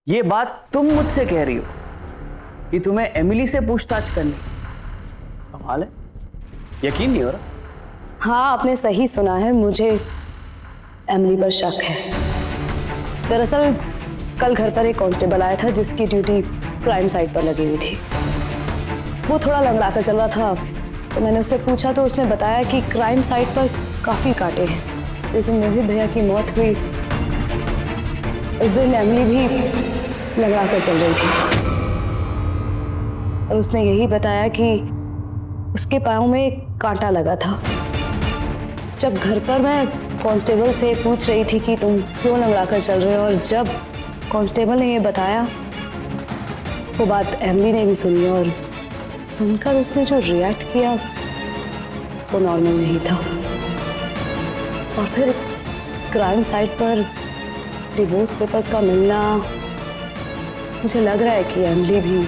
ये बात तुम मुझसे कह रही हो कि तुम्हें एमिली से पूछताछ करनी? कमाल है, यकीन नहीं हो रहा। हाँ, आपने सही सुना है, मुझे एमिली पर शक है। दरअसल कल घर पर एक कांस्टेबल आया था जिसकी ड्यूटी क्राइम साइट पर लगी हुई थी। वो थोड़ा लंगड़ा कर चल रहा था, तो मैंने उससे पूछा तो उसने बताया कि क्राइम साइट पर काफी कांटे हैं। जिस दिन मोहित भैया की मौत हुई उस दिन एमिली भी लंगड़ा कर चल रही थी और उसने यही बताया कि उसके पाँव में एक कांटा लगा था। जब घर पर मैं कांस्टेबल से पूछ रही थी कि तुम क्यों लंगड़ा कर चल रहे हो, और जब कांस्टेबल ने ये बताया वो बात एमिली ने भी सुनी और सुनकर उसने जो रिएक्ट किया वो नॉर्मल नहीं था। और फिर क्राइम साइट पर डिवोर्स पेपर्स का मिलना, मुझे लग रहा है कि एमिली भी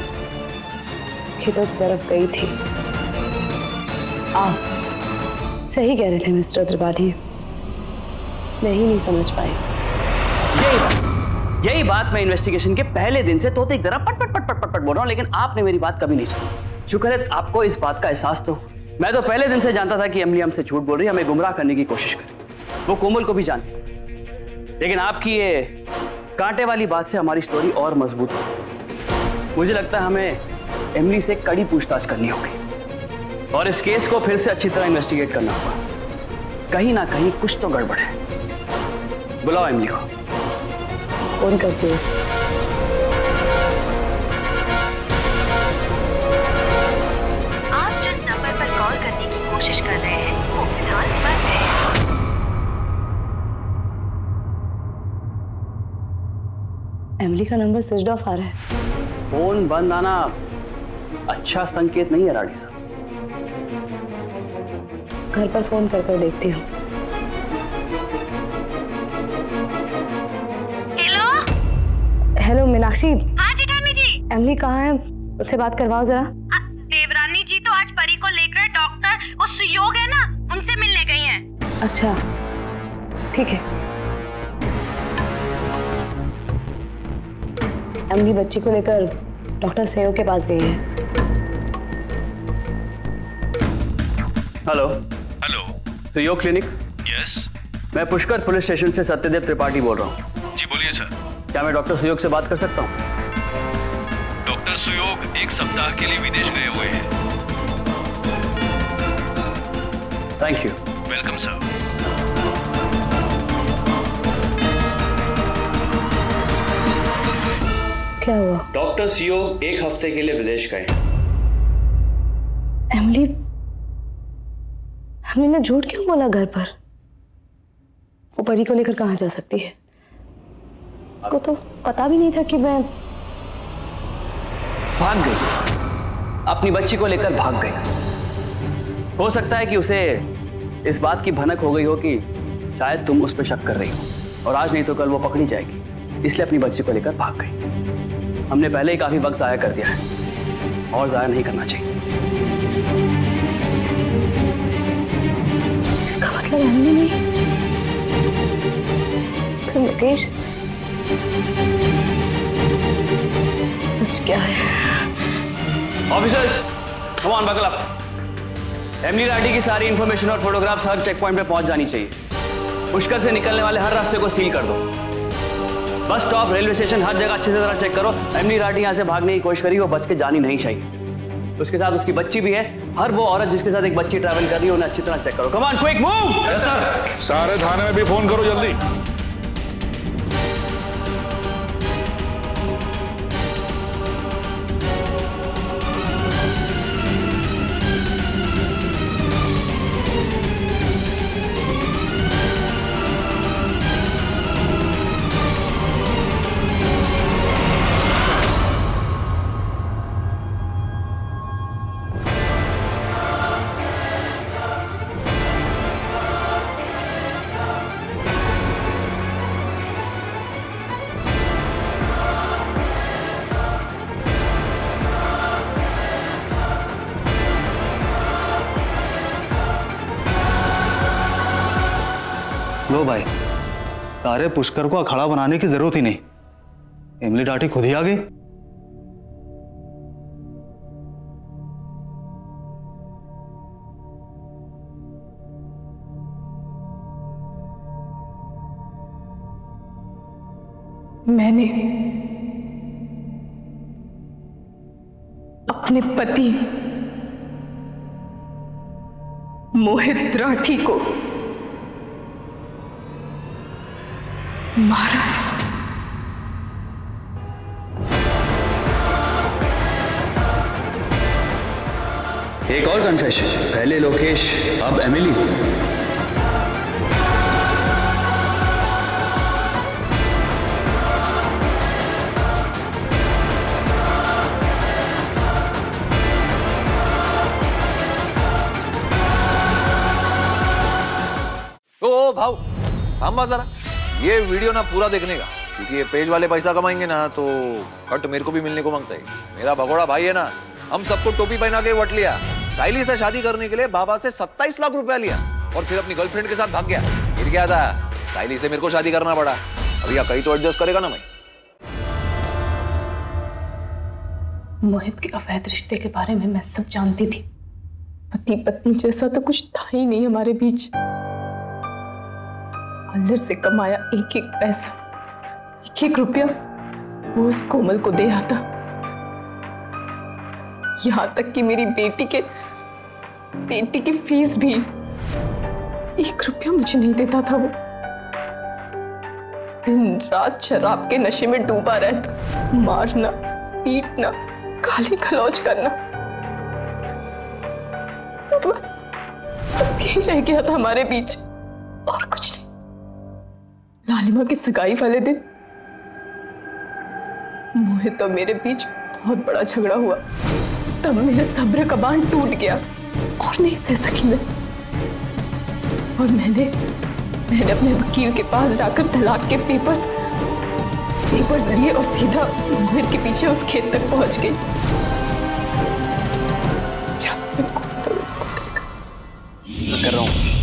खेतों की तरफ गई थी। आप सही कह रहे थे मिस्टर त्रिपाठी, मैं ही नहीं समझ पाई। यही बात मैं इन्वेस्टिगेशन के पहले दिन से तोते की तरह पट पट पट पट पट पट बोल रहा हूं, लेकिन आपने मेरी बात कभी नहीं सुनी। शुक्र है आपको इस बात का एहसास तो। मैं तो पहले दिन से जानता था कि एमिली हमसे झूठ बोल रही है, हमें गुमराह करने की कोशिश कर रही। वो कोमल को भी जानती, लेकिन आपकी ये कांटे वाली बात से हमारी स्टोरी और मजबूत हो। मुझे लगता है हमें एमिली से कड़ी पूछताछ करनी होगी और इस केस को फिर से अच्छी तरह इन्वेस्टिगेट करना होगा। कहीं ना कहीं कुछ तो गड़बड़ है। बुलाओ एमिली को। फोन करती हूँ उसे। आप जिस नंबर पर कॉल करने की कोशिश कर रहे हैं वो फिलहाल बंद है। एमिली का नंबर स्विच ऑफ आ रहा है। फोन बंद आना अच्छा संकेत नहीं है राठी साहब। घर पर फोन कर देखती हूँ। हेलो मीनाक्षी। हाँ जेठानी जी। एमिली कहाँ है, उससे बात करवाओ जरा। देवरानी जी तो आज परी को लेकर डॉक्टर वो सुयोग है ना, उनसे मिलने गई हैं। अच्छा ठीक है। एमिली बच्ची को लेकर डॉक्टर सुयोग के पास गई है। हेलो। हेलो। सुयोग क्लिनिक? यस। मैं पुष्कर पुलिस स्टेशन से सत्यदेव त्रिपाठी बोल रहा हूँ। जी बोलिए सर। क्या मैं डॉक्टर सुयोग से बात कर सकता हूँ? डॉक्टर सुयोग 1 सप्ताह के लिए विदेश गए हुए हैं। Thank you. Welcome sir. क्या हुआ? डॉक्टर सुयोग 1 हफ्ते के लिए विदेश गए। एमिली ने झूठ क्यों बोला घर पर? वो परी को लेकर कहाँ जा सकती है? उसको तो पता भी नहीं था कि मैं भाग गई, अपनी बच्ची को लेकर भाग गई। हो सकता है कि उसे इस बात की भनक हो गई हो कि शायद तुम उस पर शक कर रही हो और आज नहीं तो कल वो पकड़ी जाएगी, इसलिए अपनी बच्ची को लेकर भाग गई। हमने पहले ही काफी वक्त जाया कर दिया है और जाया नहीं करना चाहिए। इसका मतलब एमिली नहीं, फिर मुकेश? सच क्या है? Officers, come on, buckle up. Emily Rathi की सारी इंफॉर्मेशन और फोटोग्राफ्स हर चेक पॉइंट पे पहुंच जानी चाहिए। पुष्कर से निकलने वाले हर रास्ते को सील कर दो। बस स्टॉप, रेलवे स्टेशन, हर जगह अच्छे से तरह चेक करो। एमिली राठी यहां से भागने की कोशिश करी, वो बच के जानी नहीं चाहिए। उसके साथ उसकी बच्ची भी है। हर वो औरत जिसके साथ एक बच्ची ट्रैवल कर रही है उन्हें अच्छी तरह चेक करो। Come on, quick move. Yes sir. सारे थाने में भी फोन करो जल्दी। लो भाई, सारे पुष्कर को अखाड़ा बनाने की जरूरत ही नहीं। इमली डाटी खुद ही आ गई। मैंने अपने पति मोहित राठी को मारा है। एक और कन्फेशन, पहले लोकेश अब एमिली। ओ भाव थाम जरा, ये वीडियो ना पूरा देखने का, क्योंकि ये पेज वाले पैसा कमाएंगे ना तो कट मेरे को भी मिलने को मांगता है। मेरा भगोड़ा भाई है ना, हम सबको टोपी पहना के वट लिया, साइली से शादी करने के लिए बाबा से 27 लाख रुपया लिया और फिर अपनी गर्लफ्रेंड के साथ भाग गया। फिर क्या था, साइली से मेरे को शादी करना पड़ा। अभी कहीं तो एडजस्ट करेगा ना। मैं मोहित के अवैध रिश्ते के बारे में मैं सब जानती थी। पति पत्नी जैसा तो कुछ था ही नहीं हमारे बीच। अल्लर से कमाया एक एक पैसा, एक एक रुपया वो उस कोमल को दे आता। यहां तक कि मेरी बेटी की फीस भी 1 रुपया मुझे नहीं देता था। वो दिन रात शराब के नशे में डूबा रहता, मारना, पीटना, गाली गलौज करना, बस यही रह गया था हमारे बीच और कुछ नहीं। लालिमा की सगाई वाले दिन मोहित तो मेरे बीच बहुत बड़ा झगड़ा हुआ। तब मेरे सब्र का बांध टूट गया और नहीं सह सकी मैं। और मैंने अपने वकील के पास जाकर तलाक के पेपर्स लिए और सीधा मोहित के पीछे उस खेत तक पहुंच गई। कर रहा हूं।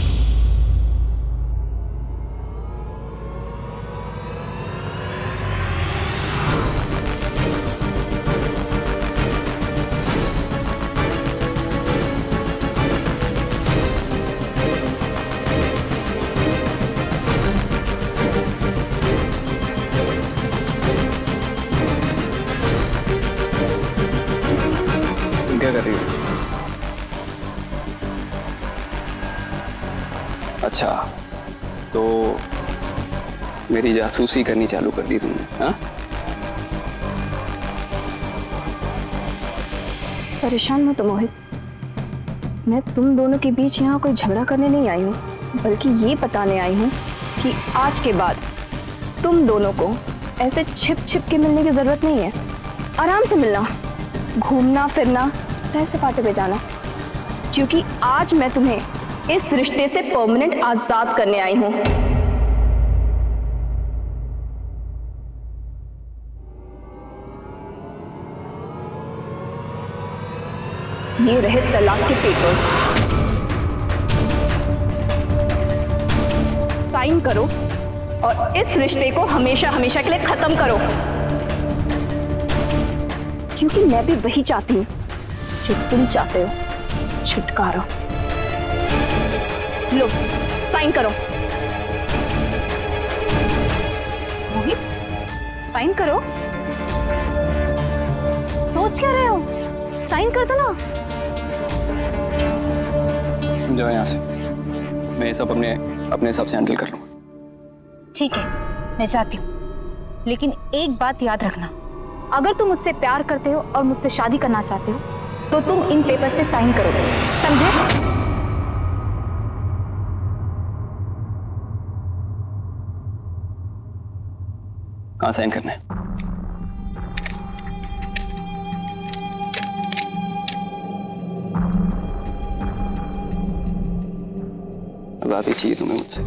क्या कर रही हो? अच्छा, तो मेरी जासूसी करनी चालू कर दी तुमने, हाँ? परेशान मत मोहित, मैं तुम दोनों के बीच यहाँ कोई झगड़ा करने नहीं आई हूँ, बल्कि ये बताने आई हूँ कि आज के बाद तुम दोनों को ऐसे छिप छिप के मिलने की जरूरत नहीं है। आराम से मिलना, घूमना फिरना, सैर सपाटे पे जाना, क्योंकि आज मैं तुम्हें इस रिश्ते से परमानेंट आजाद करने आई हूं। ये रहे तलाक के पेपर्स, साइन करो और इस रिश्ते को हमेशा हमेशा के लिए खत्म करो, क्योंकि मैं भी वही चाहती हूँ जो तुम चाहते हो, छुटकारा। लो, साइन करो। मोहित, साइन करो। सोच क्या रहे हो? साइन कर दो ना। जाओ यहाँ से, मैं ये सब अपने हिसाब से हैंडल कर लूँगा। ठीक है, मैं चाहती हूँ, लेकिन एक बात याद रखना, अगर तुम मुझसे प्यार करते हो और मुझसे शादी करना चाहते हो तो तुम इन पेपर्स पे साइन करोगे, समझे? कहाँ साइन करना है? आजादी चाहिए तुम्हें मुझसे।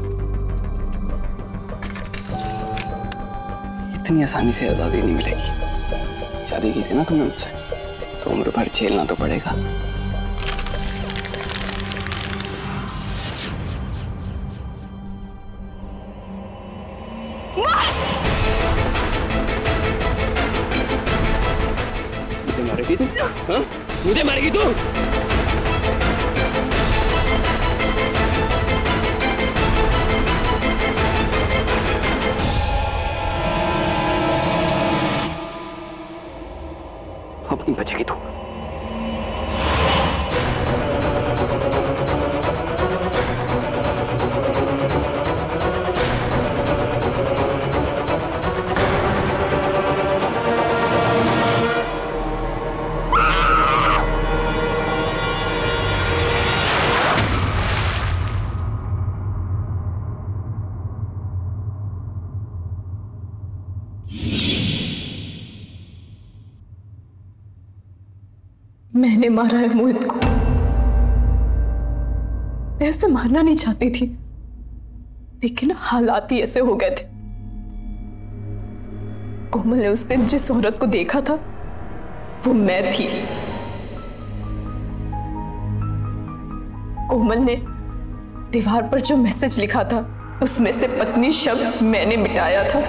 इतनी आसानी से आजादी नहीं मिलेगी। शादी की थी ना तुमने मुझसे, तो उम्र भर झेलना तो पड़ेगा। मारेगी तू? हाँ? मुझे मारेगी तू? अब नहीं बचेगी तू। मैंने मारा है मोहित को। मैं उसे मारना नहीं चाहती थी, लेकिन हालात ही ऐसे हो गए थे। कोमल ने उस दिन जिस औरत को देखा था वो मैं थी। कोमल ने दीवार पर जो मैसेज लिखा था उसमें से पत्नी शब्द मैंने मिटाया था,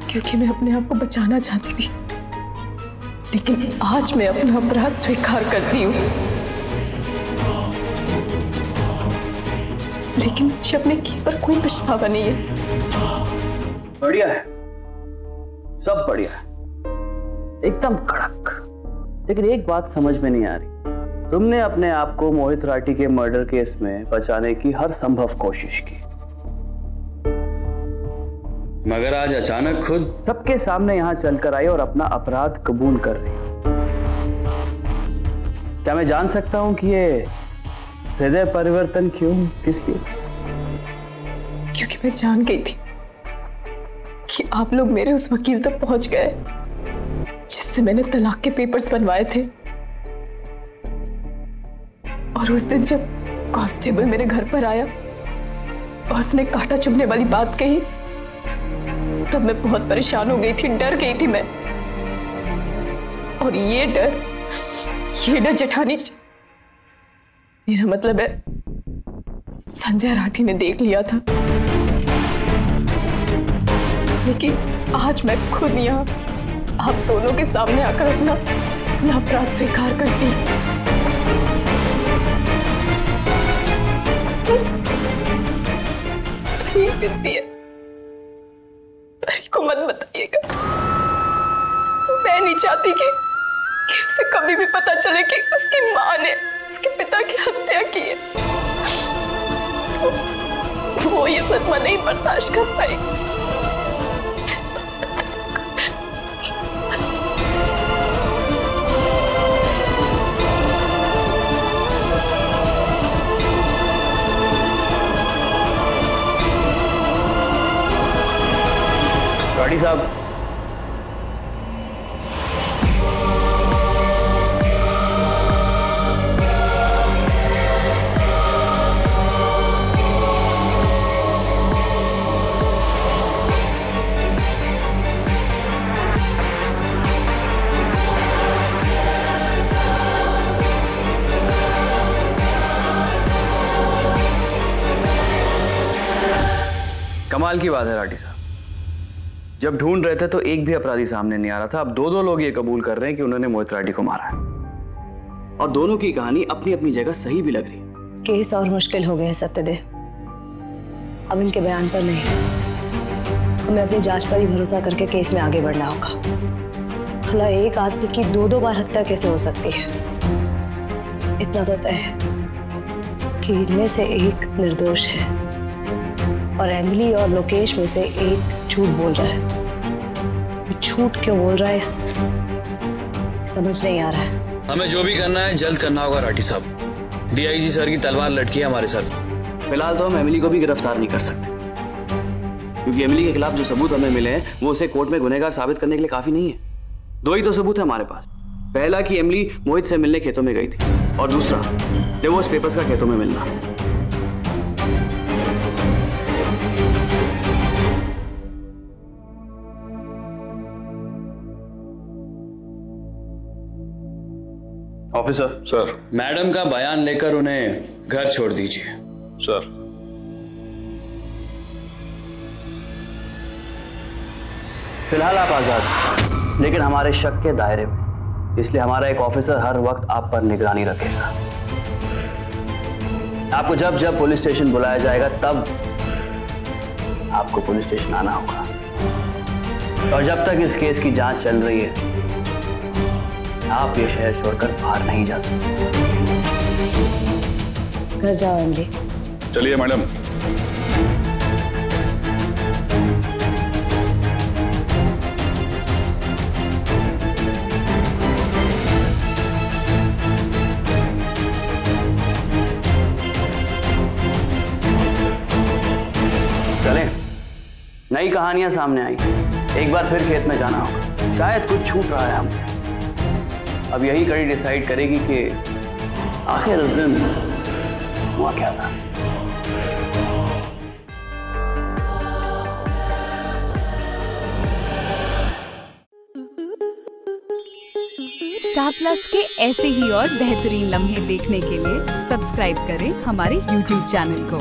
क्योंकि मैं अपने आप को बचाना चाहती थी। लेकिन आज मैं अपना अपराध स्वीकार करती हूँ, लेकिन मुझे अपने किए पर कोई पछतावा नहीं है। बढ़िया है, सब बढ़िया है, एकदम कड़क। लेकिन एक बात समझ में नहीं आ रही, तुमने अपने आप को मोहित राठी के मर्डर केस में बचाने की हर संभव कोशिश की, मगर आज अचानक खुद सबके सामने यहां चलकर आई और अपना अपराध कबूल कर रही। क्या मैं जान सकता हूं कि ये हृदय परिवर्तन क्यों, किस लिए? क्योंकि मैं जान गई थी कि आप लोग मेरे उस वकील तक पहुंच गए जिससे मैंने तलाक के पेपर्स बनवाए थे। और उस दिन जब कांस्टेबल मेरे घर पर आया और उसने कांटा चुभने वाली बात कही, तब मैं बहुत परेशान हो गई थी, डर गई थी मैं। और ये डर जेठानी, मेरा मतलब है संध्या राठी ने देख लिया था। लेकिन आज मैं खुद यहाँ आप दोनों के सामने आकर अपना अपराध स्वीकार करती। विनती है, परी को मत बताइएगा। मैं नहीं चाहती कि उसे कभी भी पता चले कि उसकी माँ ने उसके पिता की हत्या की है। वो ये सदमा नहीं बर्दाश्त कर पाई। राठी साहब, कमाल की बात है राठी साहब, जब ढूंढ रहे थे तो एक भी अपराधी सामने नहीं आ रहा था। अब दो लोग ये कबूल कर रहे हैं कि उन्होंने मोहित राठी को मारा है, और दोनों की कहानी अपनी अपनी जगह सही भी लग रही है। केस और मुश्किल हो गया है सत्यदेव, अब इनके बयान पर नहीं, हमें अपनी जांच पर ही भरोसा करके केस में आगे बढ़ना होगा। भला एक आदमी की दो बार हत्या कैसे हो सकती है? इतना तो तय है कि इनमें से एक निर्दोष है और एमिली और लोकेश में से एक झूठ बोल रहा है। वो झूठ क्यों बोल रहा है समझ नहीं आ रहा है। हमें जो भी करना है जल्द करना होगा राठी साहब। डीआईजी सर की तलवार लटकी है हमारे सर। फिलहाल तो हम एमिली को भी गिरफ्तार नहीं कर सकते, क्योंकि एमिली के खिलाफ जो सबूत हमें मिले हैं वो उसे कोर्ट में गुनहगार साबित करने के लिए काफी नहीं है। दो ही तो सबूत है हमारे पास। पहला कि एमिली मोहित से मिलने खेतों में गई थी, और दूसरा डिवोर्स पेपर्स का खेतों में मिलना। ऑफिसर। सर। मैडम का बयान लेकर उन्हें घर छोड़ दीजिए। सर। फिलहाल आप आजाद। लेकिन हमारे शक के दायरे में, इसलिए हमारा एक ऑफिसर हर वक्त आप पर निगरानी रखेगा। आपको जब जब पुलिस स्टेशन बुलाया जाएगा तब आपको पुलिस स्टेशन आना होगा, और जब तक इस केस की जांच चल रही है आप ये शहर छोड़कर बाहर नहीं जा सकते। घर जाओ एमली। चलिए मैडम। चलें, नई कहानियां सामने आई, एक बार फिर खेत में जाना होगा। शायद कुछ छूट रहा है हमसे। अब यही कड़ी डिसाइड करेगी कि आखिर उस दिन हुआ क्या था। स्टार प्लस के ऐसे ही और बेहतरीन लम्हे देखने के लिए सब्सक्राइब करें हमारे YouTube चैनल को।